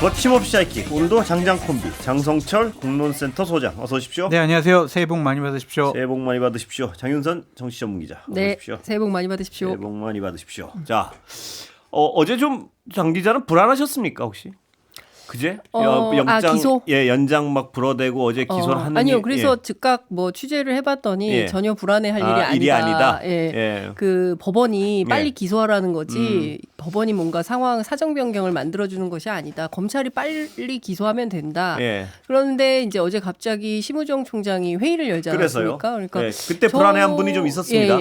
거침없이 하이킥 오늘도 장장 콤비 장성철 공론센터 소장 어서 오십시오. 네, 안녕하세요. 새해 복 많이 받으십시오. 새해 복 많이 받으십시오. 장윤선 정치 전문 기자. 어서 네, 오십시오. 새해 복 많이 받으십시오. 새해 복 많이 받으십시오. 자, 어제 좀 장 기자는 불안하셨습니까 혹시? 그제 영장 기소? 연장 막 불어대고 어제 기소를 하는 아니요. 그래서 즉각 뭐 취재를 해봤더니 전혀 불안해할 일이 아니다. 그 법원이 빨리 예. 기소하라는 거지. 법원이 뭔가 상황 사정 변경을 만들어주는 것이 아니다. 검찰이 빨리 기소하면 된다. 예. 그런데 이제 어제 갑자기 심우정 총장이 회의를 열지 그래서요. 않았습니까? 그러니까 그때 불안해한 분이 좀 있었습니다.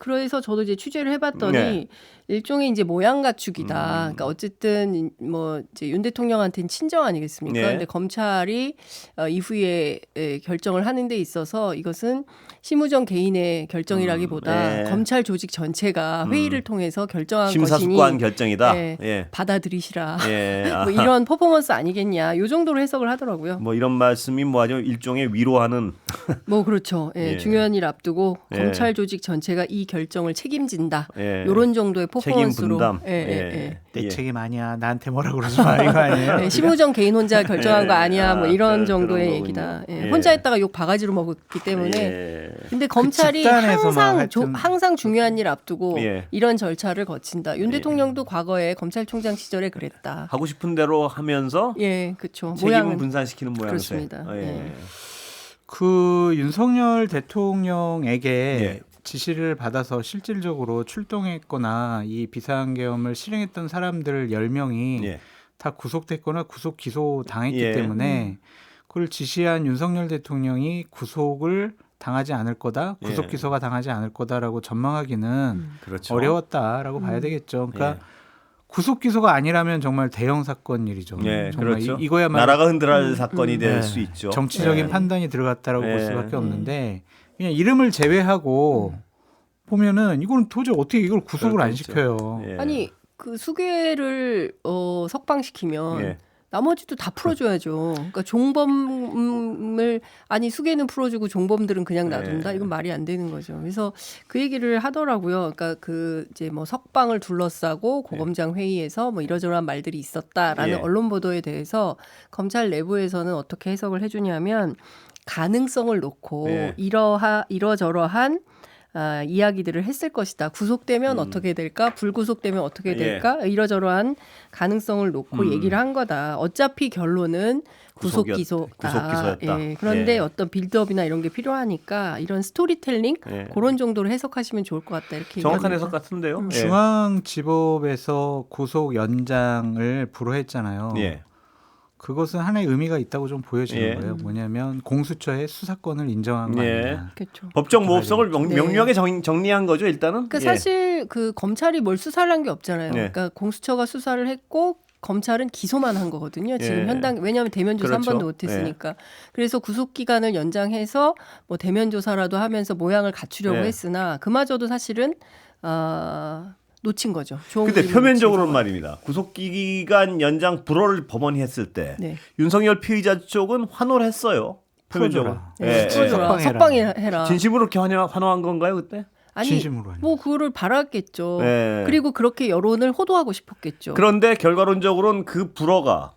그래서 저도 이제 취재를 해봤더니. 네. 일종의 이제 모양 갖추기다. 그러니까 어쨌든 뭐 이제 윤 대통령한테는 친정 아니겠습니까? 네. 근데 검찰이 이후에 결정을 하는 데 있어서 이것은 심우정 개인의 결정이라기보다 검찰 조직 전체가 회의를 통해서 결정한 심사숙고한 것이니 결정이다. 받아들이시라. 아. 뭐 이런 퍼포먼스 아니겠냐. 요 정도로 해석을 하더라고요. 뭐 이런 말씀이 뭐 아주 일종의 위로하는. 뭐 그렇죠. 중요한 일 앞두고 예. 검찰 조직 전체가 이 결정을 책임진다. 예. 이런 정도의 퍼포먼스로. 책임 분담. 내 책임 아니야. 나한테 뭐라 그러지 마. 이거 아니에요? 심우정 개인 혼자 결정한 거 아니야. 뭐 이런 그런 정도의 거군요. 얘기다. 예. 혼자 했다가 욕 바가지로 먹었기 때문에. 근데 검찰이 집단에서만 항상 중요한 일 앞두고 예. 이런 절차를 거친다. 윤 대통령도 과거에 검찰총장 시절에 그랬다. 하고 싶은 대로 하면서 그렇죠. 책임은 분산시키는 모양새. 그렇습니다. 그 윤석열 대통령에게 예. 지시를 받아서 실질적으로 출동했거나 이 비상계엄을 실행했던 사람들 10명이 다 구속됐거나 구속 기소 당했기 때문에 그걸 지시한 윤석열 대통령이 구속을 당하지 않을 거다, 구속 기소가 당하지 않을 거다라고 전망하기는 그렇죠. 어려웠다라고 봐야 되겠죠. 그러니까 구속 기소가 아니라면 정말 대형 사건 일이죠. 정말 그렇죠. 이거야말로 나라가 흔들할 사건이 될 수 있죠. 정치적인 판단이 들어갔다라고 볼 수밖에 없는데 그냥 이름을 제외하고 보면은 이거는 도저히 어떻게 이걸 구속을 안 시켜요. 아니 그 수괴를 석방시키면 나머지도 다 풀어줘야죠. 그러니까 종범을 수괴는 풀어주고 종범들은 그냥 놔둔다. 이건 말이 안 되는 거죠. 그래서 그 얘기를 하더라고요. 그러니까 그 이제 뭐 석방을 둘러싸고 고검장 회의에서 뭐 이러저러한 말들이 있었다라는 언론 보도에 대해서 검찰 내부에서는 어떻게 해석을 해주냐면 가능성을 놓고 이러저러한 이야기들을 했을 것이다. 구속되면 어떻게 될까? 불구속되면 어떻게 될까? 이러저러한 가능성을 놓고 얘기를 한 거다. 어차피 결론은 구속 기소다. 구속기소였다. 그런데 어떤 빌드업이나 이런 게 필요하니까 이런 스토리텔링 그런 정도로 해석하시면 좋을 것 같다. 이렇게 정확한 얘기합니다. 해석 같은데요. 중앙지법에서 구속 연장을 불허했잖아요. 그것은 하나의 의미가 있다고 좀 보여지는 거예요. 뭐냐면 공수처의 수사권을 인정한 거 아니냐. 그렇죠. 법적 모호성을 명료하게 정리한 거죠. 일단은. 그러니까 사실 그 검찰이 뭘 수사를 한 게 없잖아요. 그러니까 공수처가 수사를 했고 검찰은 기소만 한 거거든요. 지금 왜냐하면 대면 조사 한 번도 못했으니까. 그래서 구속 기간을 연장해서 뭐 대면 조사라도 하면서 모양을 갖추려고 했으나 그마저도 사실은 놓친 거죠. 근데 표면적으로는 말입니다. 구속기간 연장 불허를 법원이 했을 때 윤석열 피의자 쪽은 환호를 했어요. 표면적으로. 석방해라. 진심으로 그렇게 환호한 건가요 그때? 아니, 진심으로 뭐 그거를 바랐겠죠. 그리고 그렇게 여론을 호도하고 싶었겠죠. 그런데 결과론적으로는 그 불허가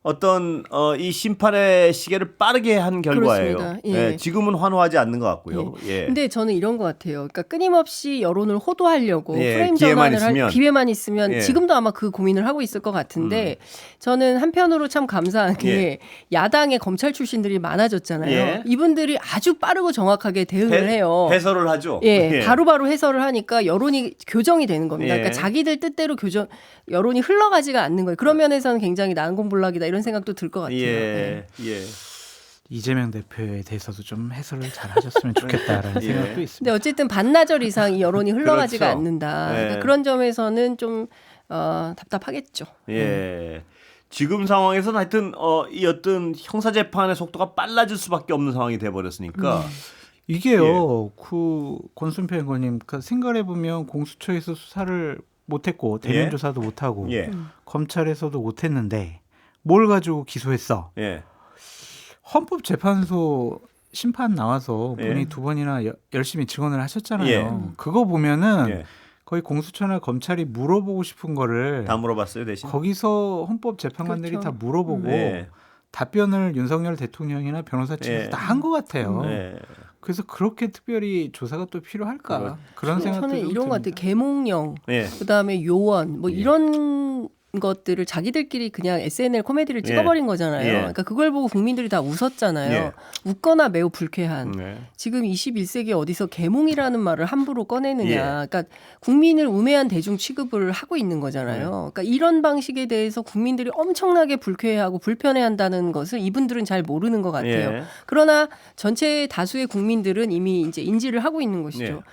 어떤 이 심판의 시계를 빠르게 한 결과예요. 그렇습니다. 지금은 환호하지 않는 것 같고요. 근데 저는 이런 것 같아요. 그러니까 끊임없이 여론을 호도하려고 프레임 기회만 전환을 있으면. 기회만 있으면 지금도 아마 그 고민을 하고 있을 것 같은데 저는 한편으로 참 감사한 게 야당의 검찰 출신들이 많아졌잖아요. 이분들이 아주 빠르고 정확하게 대응을 해요. 해설을 하죠. 바로바로 해설을 하니까 여론이 교정이 되는 겁니다. 그러니까 자기들 뜻대로 여론이 흘러가지가 않는 거예요. 그런 면에서는 굉장히 난공불락이다 이런 생각도 들 것 같아요. 이재명 대표에 대해서도 좀 해설을 잘 하셨으면 좋겠다라는 생각도 있습니다. 근데 어쨌든 반나절 이상 이 여론이 흘러가지가 그렇죠. 않는다. 그러니까 그런 점에서는 좀 답답하겠죠. 지금 상황에서는 하여튼 이 어떤 형사재판의 속도가 빨라질 수밖에 없는 상황이 돼버렸으니까 이게요. 그 권순표 의원님 생각해 보면 공수처에서 수사를 못했고 대면 조사도 못하고 검찰에서도 못했는데 뭘 가지고 기소했어? 헌법재판소 심판 나와서 본인이 두 번이나 열심히 증언을 하셨잖아요. 그거 보면은 거의 공수처나 검찰이 물어보고 싶은 거를 다 물어봤어요 대신. 거기서 헌법재판관들이 그렇죠. 다 물어보고 네. 답변을 윤석열 대통령이나 변호사 측에서 네. 다 한 것 같아요. 네. 그래서 그렇게 특별히 조사가 또 필요할까 그런 생각도 저는 좀 이런 것 같아요. 듭니다. 계몽령, 네. 그다음에 요원 뭐 이런 것들을 자기들끼리 그냥 SNL 코미디를 찍어버린 거잖아요. 그러니까 그걸 보고 국민들이 다 웃었잖아요. 웃거나 매우 불쾌한. 지금 21세기 어디서 계몽이라는 말을 함부로 꺼내느냐. 그러니까 국민을 우매한 대중 취급을 하고 있는 거잖아요. 그러니까 이런 방식에 대해서 국민들이 엄청나게 불쾌해하고 불편해한다는 것을 이분들은 잘 모르는 것 같아요. 그러나 전체 다수의 국민들은 이미 이제 인지를 하고 있는 것이죠.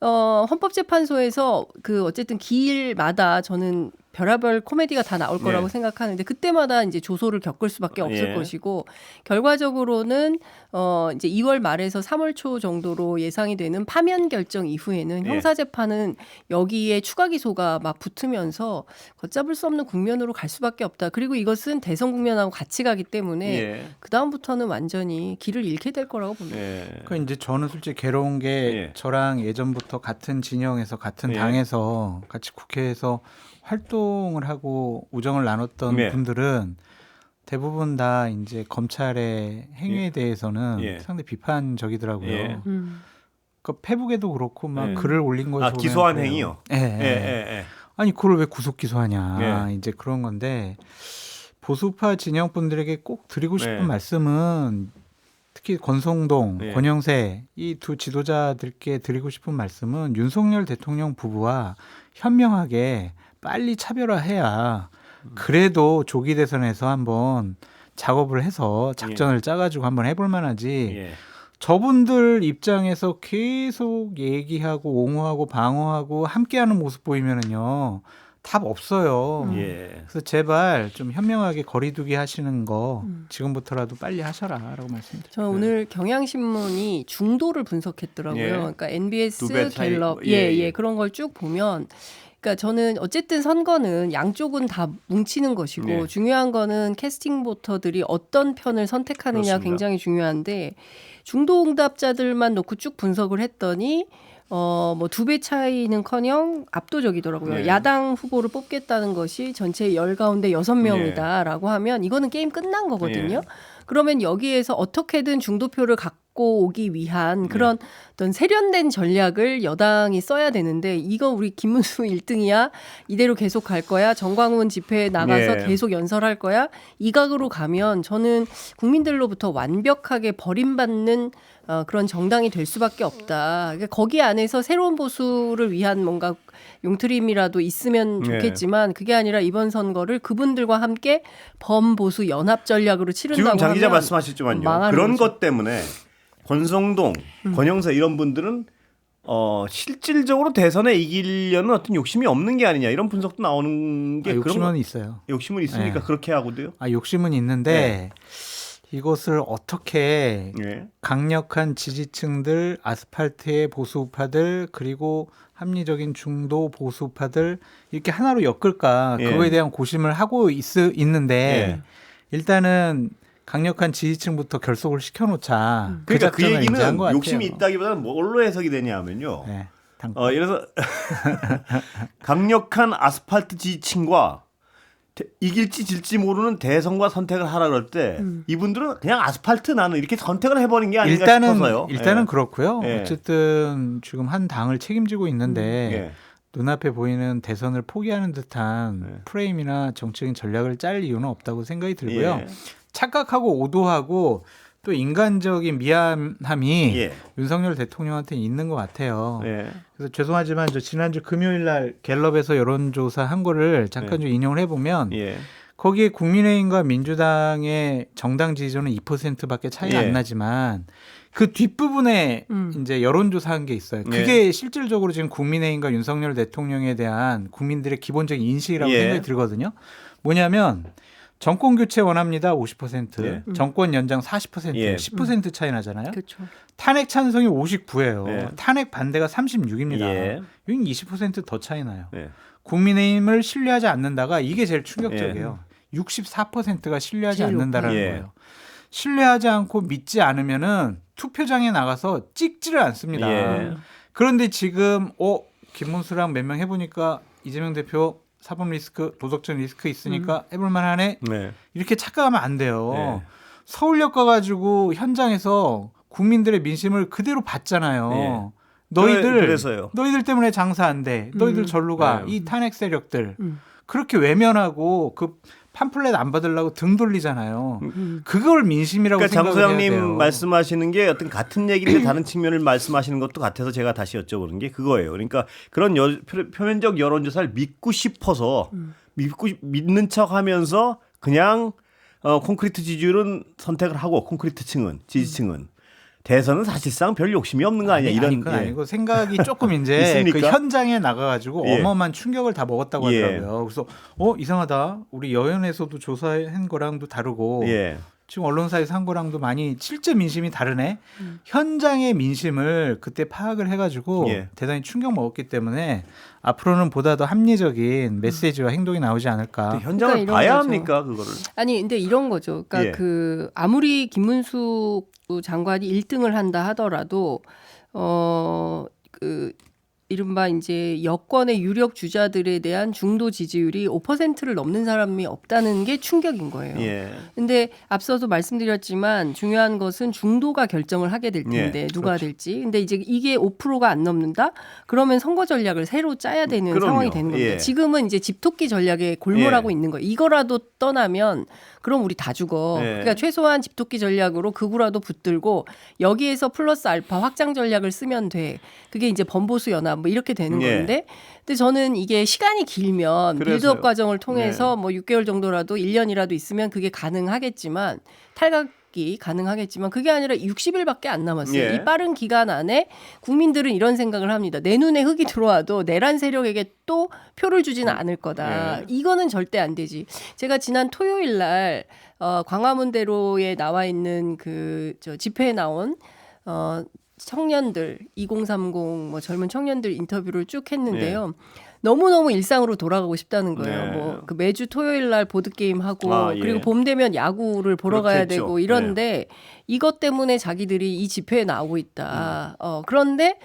헌법재판소에서 그 어쨌든 기일마다 저는 별의별 코미디가 다 나올 거라고 생각하는데 그때마다 이제 조소를 겪을 수밖에 없을 것이고 결과적으로는 이제 2월 말에서 3월 초 정도로 예상이 되는 파면 결정 이후에는 형사재판은 여기에 추가 기소가 막 붙으면서 걷잡을 수 없는 국면으로 갈 수밖에 없다. 그리고 이것은 대선 국면하고 같이 가기 때문에 그 다음부터는 완전히 길을 잃게 될 거라고 봅니다. 그러니까 이제 저는 솔직히 괴로운 게 저랑 예전부터 같은 진영에서 같은 당에서 같이 국회에서 활동을 하고 우정을 나눴던 분들은 대부분 다 이제 검찰의 행위에 대해서는 상당히 비판적이더라고요. 그 페북에도 그렇고 막 글을 올린 거에서 기소한 행위요. 아니 그걸 왜 구속 기소하냐 이제 그런 건데 보수파 진영 분들에게 꼭 드리고 싶은 말씀은 특히 권성동, 권영세 이 두 지도자들께 드리고 싶은 말씀은 윤석열 대통령 부부와 현명하게 빨리 차별화해야 그래도 조기 대선에서 한번 작업을 해서 작전을 짜가지고 한번 해볼 만하지 저분들 입장에서 계속 얘기하고 옹호하고 방어하고 함께하는 모습 보이면은요 답 없어요. 그래서 제발 좀 현명하게 거리두기 하시는 거 지금부터라도 빨리 하셔라라고 말씀드립니다. 저 오늘 경향신문이 중도를 분석했더라고요. 그러니까 NBS 갤럽 그런 걸 쭉 보면 그러니까 저는 어쨌든 선거는 양쪽은 다 뭉치는 것이고 중요한 거는 캐스팅 보터들이 어떤 편을 선택하느냐 그렇습니다. 굉장히 중요한데 중도 응답자들만 놓고 쭉 분석을 했더니 뭐 2배 차이는커녕 압도적이더라고요. 야당 후보를 뽑겠다는 것이 전체 10 가운데 6명이다라고 하면 이거는 게임 끝난 거거든요. 그러면 여기에서 어떻게든 중도표를 갖고 오기 위한 그런 어떤 세련된 전략을 여당이 써야 되는데 이거 우리 김문수 1등이야? 이대로 계속 갈 거야? 정광훈 집회에 나가서 계속 연설할 거야? 이 각으로 가면 저는 국민들로부터 완벽하게 버림받는 그런 정당이 될 수밖에 없다. 그러니까 거기 안에서 새로운 보수를 위한 뭔가 용트림이라도 있으면 좋겠지만 그게 아니라 이번 선거를 그분들과 함께 범보수 연합 전략으로 치른다고 하면 지금 장 기자 말씀하셨지만요. 그런 거죠. 것 때문에 권성동, 권영세 이런 분들은 실질적으로 대선에 이기려는 어떤 욕심이 없는 게 아니냐 이런 분석도 나오는 게 욕심은 있어요. 욕심은 있으니까 그렇게 하고도요. 욕심은 있는데 이것을 어떻게 강력한 지지층들, 아스팔트의 보수파들 그리고 합리적인 중도 보수파들 이렇게 하나로 엮을까 그거에 대한 고심을 하고 있는데 일단은 강력한 지지층부터 결속을 시켜놓자. 그러니까 그 얘기는 욕심이 있다기보다는 뭘로 해석이 되냐면요. 예를 들어서 강력한 아스팔트 지지층과 이길지 질지 모르는 대선과 선택을 하라 그럴 때 이분들은 그냥 아스팔트 나는 이렇게 선택을 해버린 게 아닌가 싶어서요. 일단은 그렇고요. 어쨌든 지금 한 당을 책임지고 있는데 눈앞에 보이는 대선을 포기하는 듯한 프레임이나 정치적인 전략을 짤 이유는 없다고 생각이 들고요. 착각하고 오도하고 또 인간적인 미안함이 윤석열 대통령한테 있는 것 같아요. 그래서 죄송하지만 저 지난주 금요일 날 갤럽에서 여론조사 한 거를 잠깐 좀 인용을 해보면 거기에 국민의힘과 민주당의 정당 지지율은 2%밖에 차이가 안 나지만 그 뒷부분에 이제 여론조사한 게 있어요. 그게 실질적으로 지금 국민의힘과 윤석열 대통령에 대한 국민들의 기본적인 인식이라고 생각이 들거든요. 뭐냐면 정권 교체 원합니다. 50%. 정권 연장 40%. 10% 차이 나잖아요. 그렇죠. 탄핵 찬성이 59예요. 탄핵 반대가 36입니다. 여긴 20% 더 차이 나요. 국민의힘을 신뢰하지 않는다가 이게 제일 충격적이에요. 64%가 신뢰하지 않는다라는 거예요. 신뢰하지 않고 믿지 않으면은 투표장에 나가서 찍지를 않습니다. 그런데 지금 김문수랑 몇 명 해보니까 이재명 대표 사법 리스크, 도덕적 리스크 있으니까 해볼만하네. 네. 이렇게 착각하면 안 돼요. 네. 서울역 가가지고 현장에서 국민들의 민심을 그대로 봤잖아요. 네. 너희들 때문에 장사 안 돼. 너희들 절로 가. 이 탄핵 세력들. 그렇게 외면하고 그 팜플렛 안 받으려고 등 돌리잖아요. 그걸 민심이라고 그러니까 생각을 해야 돼요. 장소장님 말씀하시는 게 어떤 같은 얘기인데 다른 측면을 말씀하시는 것도 같아서 제가 다시 여쭤보는 게 그거예요. 그러니까 그런 표면적 여론조사를 믿고 싶어서 믿는 척하면서 그냥 콘크리트 지지율은 선택을 하고 콘크리트 층은 지지층은 대선은 사실상 별 욕심이 없는 거 아니야? 이런 건 아니고 생각이 조금 이제 그 현장에 나가가지고 어마어마한 충격을 다 먹었다고 하더라고요. 그래서 이상하다. 우리 여연에서도 조사한 거랑도 다르고 지금 언론사에서 한 거랑도 많이 실제 민심이 다르네. 현장의 민심을 그때 파악을 해가지고 대단히 충격 먹었기 때문에 앞으로는 보다 더 합리적인 메시지와 행동이 나오지 않을까. 현장을 그러니까 봐야 거죠. 합니까 그거를? 아니 근데 이런 거죠. 그러니까 그 아무리 김문수 장관이 1등을 한다 하더라도 그 이른바 이제 여권의 유력 주자들에 대한 중도 지지율이 5%를 넘는 사람이 없다는 게 충격인 거예요. 근데 앞서도 말씀드렸지만 중요한 것은 중도가 결정을 하게 될 텐데 누가 그렇죠. 될지. 근데 이제 이게 5%가 안 넘는다? 그러면 선거 전략을 새로 짜야 되는 상황이 되는 겁니다. 지금은 이제 집토끼 전략에 골몰하고 있는 거예요. 이거라도 떠나면 그럼 우리 다 죽어. 그러니까 최소한 집토끼 전략으로 극우라도 붙들고 여기에서 플러스 알파 확장 전략을 쓰면 돼. 그게 이제 범보수 연합 뭐 이렇게 되는 건데 근데 저는 이게 시간이 길면 빌드업 과정을 통해서 뭐 6개월 정도라도 1년이라도 있으면 그게 가능하겠지만 탈각이 가능하겠지만 그게 아니라 60일밖에 안 남았어요. 이 빠른 기간 안에 국민들은 이런 생각을 합니다. 내 눈에 흙이 들어와도 내란 세력에게 또 표를 주지는 않을 거다. 이거는 절대 안 되지. 제가 지난 토요일 날 광화문대로에 나와 있는 그 집회에 나온 청년들 2030 뭐 젊은 청년들 인터뷰를 쭉 했는데요. 너무너무 일상으로 돌아가고 싶다는 거예요. 뭐 그 매주 토요일 날 보드 게임 하고 그리고 봄 되면 야구를 보러 가야 되고 이런데 이것 때문에 자기들이 이 집회에 나오고 있다. 그런데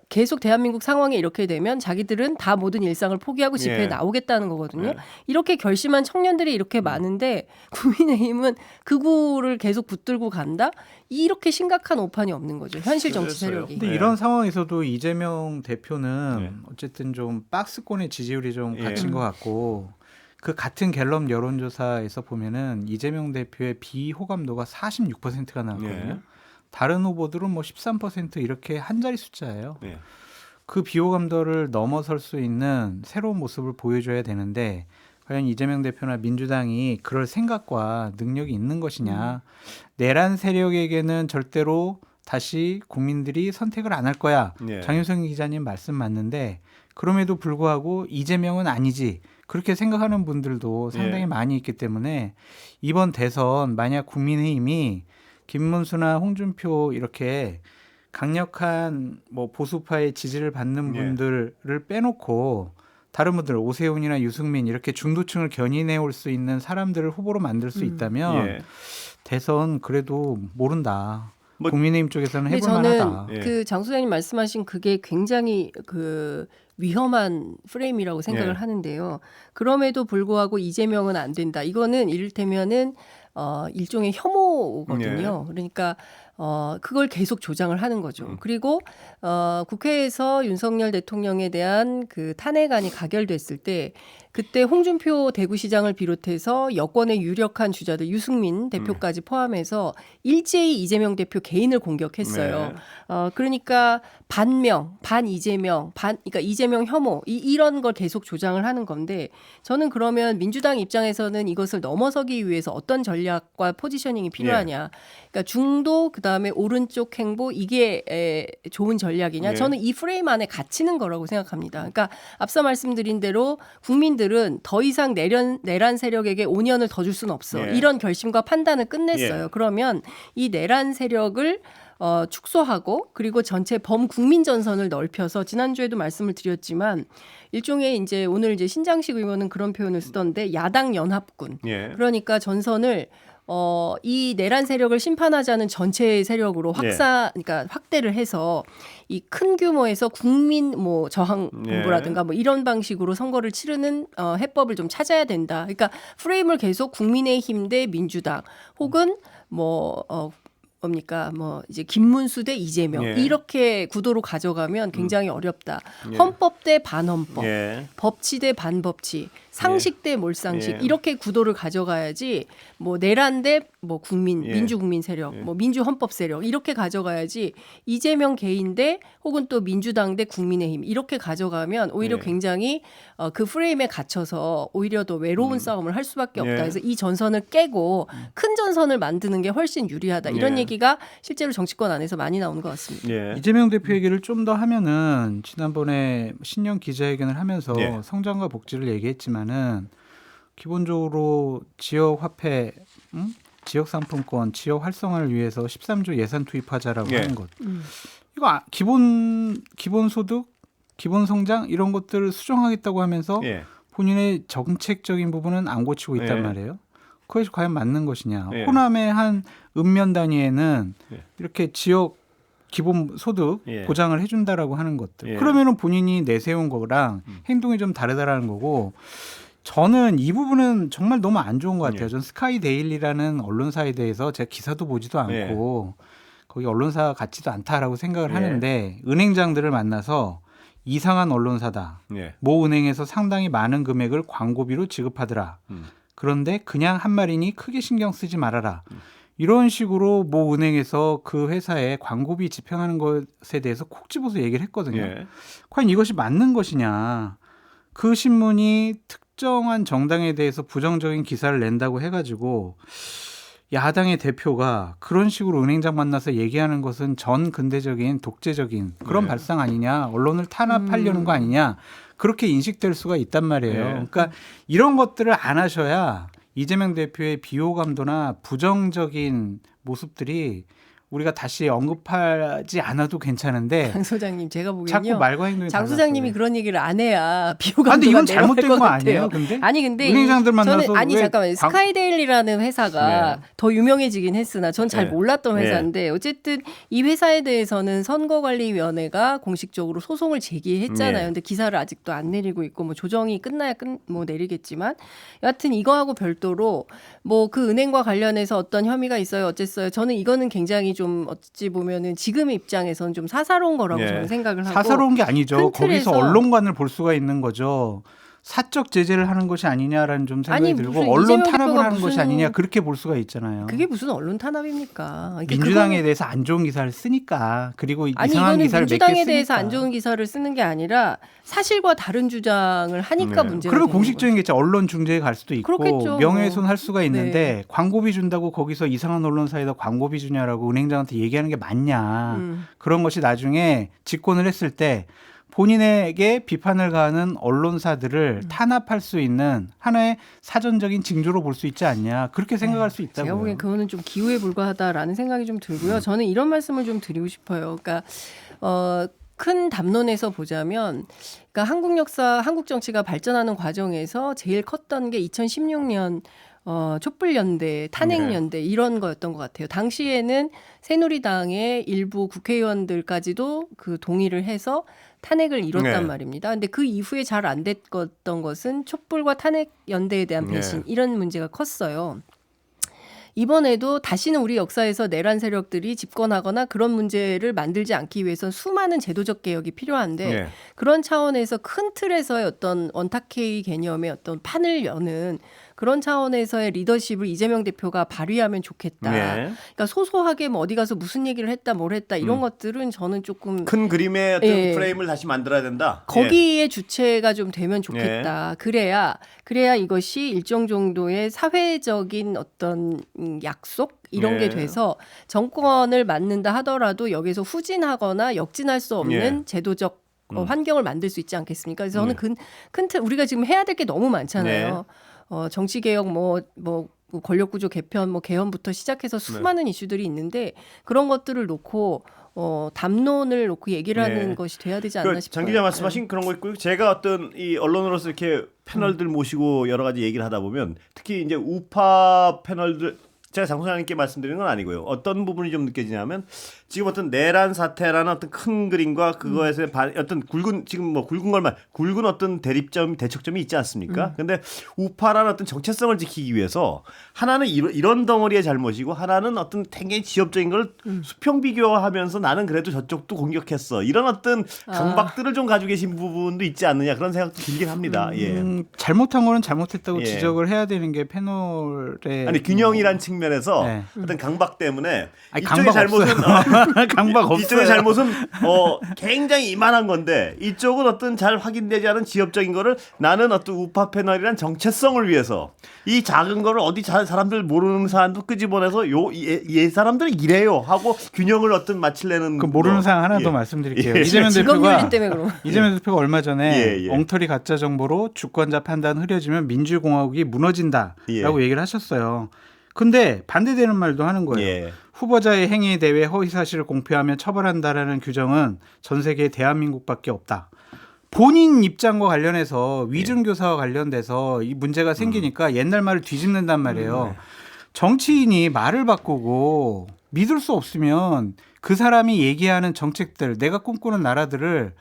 계속 대한민국 상황이 이렇게 되면 자기들은 다 모든 일상을 포기하고 집회에 나오겠다는 거거든요. 이렇게 결심한 청년들이 이렇게 많은데 국민의힘은 극우를 계속 붙들고 간다? 이렇게 심각한 오판이 없는 거죠. 현실 정치 세력이. 근데 이런 상황에서도 이재명 대표는 어쨌든 좀 박스권의 지지율이 좀 갇힌 것 같고 그 같은 갤럽 여론조사에서 보면은 이재명 대표의 비호감도가 46%가 나왔거든요. 다른 후보들은 뭐 13% 이렇게 한 자리 숫자예요. 그 비호감도를 넘어설 수 있는 새로운 모습을 보여줘야 되는데 과연 이재명 대표나 민주당이 그럴 생각과 능력이 있는 것이냐. 내란 세력에게는 절대로 다시 국민들이 선택을 안 할 거야. 장윤성 기자님 말씀 맞는데 그럼에도 불구하고 이재명은 아니지. 그렇게 생각하는 분들도 상당히 많이 있기 때문에 이번 대선 만약 국민의힘이 김문수나 홍준표 이렇게 강력한 뭐 보수파의 지지를 받는 분들을 빼놓고 다른 분들 오세훈이나 유승민 이렇게 중도층을 견인해 올 수 있는 사람들을 후보로 만들 수 있다면 대선 그래도 모른다. 뭐 국민의힘 쪽에서는 해볼 만하다. 저는 그 장 소장님 말씀하신 그게 굉장히 그 위험한 프레임이라고 생각을 하는데요. 그럼에도 불구하고 이재명은 안 된다. 이거는 이를테면은 일종의 혐오거든요. 그러니까 그걸 계속 조장을 하는 거죠. 그리고 국회에서 윤석열 대통령에 대한 그 탄핵안이 가결됐을 때 그때 홍준표 대구시장을 비롯해서 여권의 유력한 주자들 유승민 대표까지 포함해서 일제히 이재명 대표 개인을 공격했어요. 그러니까 반명, 반 이재명, 그러니까 이재명 혐오 이런 걸 계속 조장을 하는 건데 저는 그러면 민주당 입장에서는 이것을 넘어서기 위해서 어떤 전략과 포지셔닝이 필요하냐. 그러니까 중도 그다음에 오른쪽 행보 이게 좋은 전략이냐. 저는 이 프레임 안에 갇히는 거라고 생각합니다. 그러니까 앞서 말씀드린 대로 국민들은 더 이상 내란 세력에게 5년을 더 줄 수는 없어. 이런 결심과 판단을 끝냈어요. 그러면 이 내란 세력을 축소하고 그리고 전체 범국민 전선을 넓혀서 지난주에도 말씀을 드렸지만 일종의 이제 오늘 이제 신장식 의원은 그런 표현을 쓰던데 야당 연합군. 그러니까 전선을 이 내란 세력을 심판하자는 전체 세력으로 그러니까 확대를 해서 이 큰 규모에서 국민 뭐 저항 공부라든가 뭐 이런 방식으로 선거를 치르는 해법을 좀 찾아야 된다. 그러니까 프레임을 계속 국민의힘 대 민주당 혹은 뭡니까 뭐 이제 김문수 대 이재명 이렇게 구도로 가져가면 굉장히 어렵다. 헌법 대 반헌법, 법치 대 반법치, 상식 대 몰상식 이렇게 구도를 가져가야지 뭐 내란 대 뭐 국민 민주국민 세력, 뭐 민주헌법 세력 이렇게 가져가야지 이재명 개인 대 혹은 또 민주당 대 국민의힘 이렇게 가져가면 오히려 굉장히 그 프레임에 갇혀서 오히려 더 외로운 싸움을 할 수밖에 없다. 그래서 이 전선을 깨고 큰 전선을 만드는 게 훨씬 유리하다. 이런 얘기가 실제로 정치권 안에서 많이 나오는 것 같습니다. 이재명 대표 얘기를 좀 더 하면은 지난번에 신년 기자회견을 하면서 성장과 복지를 얘기했지만은 기본적으로 지역 화폐, 지역 상품권, 지역 활성화를 위해서 13조 예산 투입하자라고 하는 것. 이거 기본 소득, 기본 성장 이런 것들을 수정하겠다고 하면서 본인의 정책적인 부분은 안 고치고 있단 말이에요. 그것이 과연 맞는 것이냐. 호남의 한 읍면 단위에는 이렇게 지역 기본 소득 보장을 해준다라고 하는 것들. 그러면은 본인이 내세운 거랑 행동이 좀 다르다라는 거고. 저는 이 부분은 정말 너무 안 좋은 것 같아요. 전 스카이 데일리라는 언론사에 대해서 제가 기사도 보지도 않고 거기 언론사 같지도 않다라고 생각을 하는데 은행장들을 만나서 이상한 언론사다. 모 은행에서 상당히 많은 금액을 광고비로 지급하더라. 그런데 그냥 한 말이니 크게 신경 쓰지 말아라. 이런 식으로 모 은행에서 그 회사에 광고비 집행하는 것에 대해서 콕 집어서 얘기를 했거든요. 과연 이것이 맞는 것이냐. 그 신문이 특정한 정당에 대해서 부정적인 기사를 낸다고 해가지고 야당의 대표가 그런 식으로 은행장 만나서 얘기하는 것은 전 근대적인 독재적인 그런 발상 아니냐. 언론을 탄압하려는 거 아니냐. 그렇게 인식될 수가 있단 말이에요. 그러니까 이런 것들을 안 하셔야 이재명 대표의 비호감도나 부정적인 모습들이 우리가 다시 언급하지 않아도 괜찮은데 장 소장님 제가 보기엔요. 자꾸 말과 행동이 장 소장님이 그런 얘기를 안 해야 비호감도가 근데 이건 내려갈 잘못된 것 거 같아요. 아니에요? 근데 근데 은행장들 만나서 저는 잠깐만요. 스카이데일리라는 회사가 더 유명해지긴 했으나 전 잘 몰랐던 회사인데 어쨌든 이 회사에 대해서는 선거관리위원회가 공식적으로 소송을 제기했잖아요. 근데 기사를 아직도 안 내리고 있고 뭐 조정이 끝나야 내리겠지만 여하튼 이거하고 별도로 뭐 그 은행과 관련해서 어떤 혐의가 있어요. 어쨌어요. 저는 이거는 굉장히 좀 어찌 보면은 지금의 입장에서는 좀 사사로운 거라고 저는 생각을 하고 사사로운 게 아니죠. 큰 틀에서 거기서 언론관을 볼 수가 있는 거죠. 사적 제재를 하는 것이 아니냐라는 좀 생각이 들고 언론 탄압을 하는 것이 아니냐 그렇게 볼 수가 있잖아요. 그게 무슨 언론 탄압입니까? 민주당에 대해서 안 좋은 기사를 쓰니까 그리고 이상한 이거는 기사를 몇 개 쓰니까. 민주당에 대해서 안 좋은 기사를 쓰는 게 아니라 사실과 다른 주장을 하니까 문제가 그러면 되는 공식적인 거죠. 게 언론 중재에 갈 수도 있고 그렇겠죠. 명예훼손 할 수가 있는데 광고비 준다고 거기서 이상한 언론사에다 광고비 주냐라고 은행장한테 얘기하는 게 맞냐. 그런 것이 나중에 집권을 했을 때 본인에게 비판을 가하는 언론사들을 탄압할 수 있는 하나의 사전적인 징조로 볼 수 있지 않냐. 그렇게 생각할 수 있다고요. 제가 보기엔 그거는 좀 기호에 불과하다라는 생각이 좀 들고요. 저는 이런 말씀을 좀 드리고 싶어요. 그러니까 큰 담론에서 보자면 그러니까 한국 역사, 한국 정치가 발전하는 과정에서 제일 컸던 게 2016년 촛불연대, 탄핵연대 이런 거였던 것 같아요. 당시에는 새누리당의 일부 국회의원들까지도 그 동의를 해서 탄핵을 이뤘단 말입니다. 근데 그 이후에 잘 안 됐던 것은 촛불과 탄핵연대에 대한 배신 이런 문제가 컸어요. 이번에도 다시는 우리 역사에서 내란 세력들이 집권하거나 그런 문제를 만들지 않기 위해서 수많은 제도적 개혁이 필요한데 그런 차원에서 큰 틀에서의 어떤 원탁회의 개념의 어떤 판을 여는 그런 차원에서의 리더십을 이재명 대표가 발휘하면 좋겠다. 그러니까 소소하게 뭐 어디 가서 무슨 얘기를 했다 뭘 했다 이런 것들은 저는 조금 큰 그림의 어떤 프레임을 다시 만들어야 된다. 거기에 주체가 좀 되면 좋겠다. 그래야 이것이 일정 정도의 사회적인 어떤 약속 이런 게 돼서 정권을 맡는다 하더라도 여기서 후진하거나 역진할 수 없는 제도적 환경을 만들 수 있지 않겠습니까? 그래서 저는 큰 틀 우리가 지금 해야 될 게 너무 많잖아요. 정치 개혁 뭐 권력구조 개편 뭐 개헌부터 시작해서 수많은 이슈들이 있는데 그런 것들을 놓고 담론을 놓고 얘기를 하는 것이 돼야 되지 않나 싶어요. 장 기자 말씀하신 그런 거 있고요. 제가 어떤 이 언론으로서 이렇게 패널들 모시고 여러 가지 얘기를 하다 보면 특히 이제 우파 패널들 제가 장 소장님께 말씀드리는 건 아니고요. 어떤 부분이 좀 느껴지냐면 지금 어떤 내란 사태라는 어떤 큰 그림과 그거에서 어떤 굵은 지금 뭐 굵은 어떤 대척점이 있지 않습니까? 근데 우파라는 어떤 정체성을 지키기 위해서 하나는 이런 덩어리의 잘못이고 하나는 어떤 굉장히 지엽적인 걸 수평 비교하면서 나는 그래도 저쪽도 공격했어. 이런 어떤 강박들을 좀 가지고 계신 부분도 있지 않느냐 그런 생각도 들긴 합니다. 예. 잘못한 거는 잘못했다고 예. 지적을 해야 되는 게 패널의 아니 균형이란 측면에서 네. 어떤 강박 때문에 아니, 이쪽의 강박 잘못은 강박 없어요. 이쪽의 잘못은 굉장히 이만한 건데 이쪽은 어떤 잘 확인되지 않은 지엽적인 거를 나는 어떤 우파 패널이란 정체성을 위해서 이 작은 거를 어디 사람들 모르는 사람도 끄집어내서 얘 사람들은 이래요 하고 균형을 어떤 맞추려는 그 모르는 거. 사항 하나 더 예. 말씀드릴게요. 예. 이재명 대표가 때문에 그럼. 이재명 대표가 얼마 전에 예, 예. 엉터리 가짜 정보로 주권자 판단 흐려지면 민주공화국이 무너진다라고 예. 얘기를 하셨어요. 근데 반대되는 말도 하는 거예요. 예. 후보자의 행위에 대해 허위 사실을 공표하면 처벌한다라는 규정은 전 세계 대한민국밖에 없다. 본인 입장과 관련해서 위증교사와 관련돼서 이 문제가 생기니까 옛날 말을 뒤집는단 말이에요. 정치인이 말을 바꾸고 믿을 수 없으면 그 사람이 얘기하는 정책들, 내가 꿈꾸는 나라들을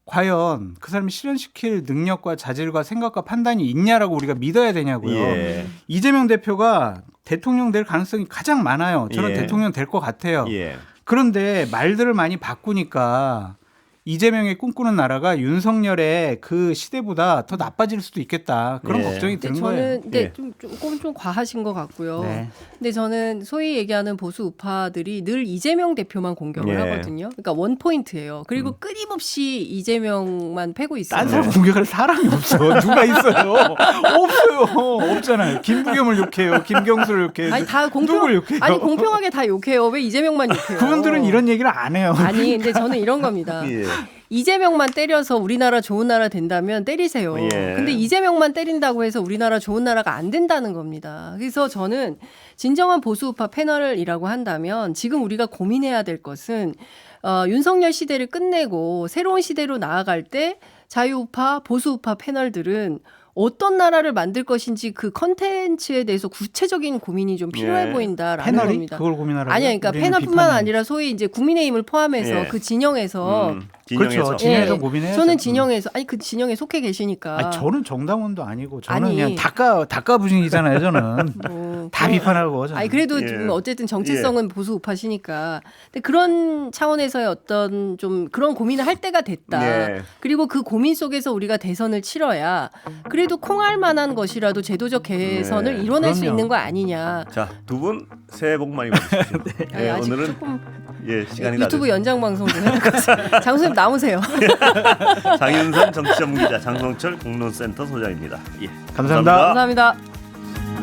과연 그 사람이 실현시킬 능력과 자질과 생각과 판단이 있냐라고 우리가 믿어야 되냐고요. 예. 이재명 대표가 대통령 될 가능성이 가장 많아요. 저는 예. 대통령 될 것 같아요. 예. 그런데 말들을 많이 바꾸니까 이재명의 꿈꾸는 나라가 윤석열의 그 시대보다 더 나빠질 수도 있겠다. 그런 예. 걱정이 근데 드는 저는 거예요. 근데 예. 조금 과하신 것 같고요. 네. 근데 저는 소위 얘기하는 보수 우파들이 늘 이재명 대표만 공격을 예. 하거든요. 그러니까 원 포인트예요. 그리고 끊임없이 이재명만 패고 있어요. 딴 사람 공격할 사람이 없어. 누가 있어요? 없어요. 없잖아요. 김부겸을 욕해요. 김경수를 욕해요. 아니 다 누굴 욕해요? 아니 공평하게 다 욕해요. 왜 이재명만 욕해요? 그분들은 이런 얘기를 안 해요. 아니 근데 저는 이런 겁니다. 예. 이재명만 때려서 우리나라 좋은 나라 된다면 때리세요. 예. 근데 이재명만 때린다고 해서 우리나라 좋은 나라가 안 된다는 겁니다. 그래서 저는 진정한 보수우파 패널이라고 한다면 지금 우리가 고민해야 될 것은 윤석열 시대를 끝내고 새로운 시대로 나아갈 때 자유우파, 보수우파 패널들은 어떤 나라를 만들 것인지 그 컨텐츠에 대해서 구체적인 고민이 좀 필요해 예. 보인다라는 패널이 겁니다. 그걸 고민하라고요? 아니야, 그러니까 우리는 패널뿐만 비판을. 아니라 소위 이제 국민의힘을 포함해서 예. 그 진영에서 진영에서. 그렇죠. 진영에서 예. 고민해야죠. 저는 진영에서 아니 그 진영에 속해 계시니까 아니, 저는 정당원도 아니고 저는 아니. 그냥 닭가부진이잖아요. 저는 뭐, 다 비판하고. 저는. 아니 그래도 예. 좀 어쨌든 정체성은 보수 우파시니까. 근데 그런 차원에서의 어떤 좀 그런 고민을 할 때가 됐다. 네. 그리고 그 고민 속에서 우리가 대선을 치러야 그래도 콩할 만한 것이라도 제도적 개선을 네. 이뤄낼 수 그럼요. 있는 거 아니냐. 자, 두 분 새해 복 많이 받으십시오. 아니, 예, 아직 오늘은 조금 시간이 다 유튜브 됐습니다. 연장 방송 좀 해야 될 것 같아요. 장수님 남으세요. 장윤선 정치전문기자 장성철 공론센터 소장입니다. 예. 감사합니다. 감사합니다.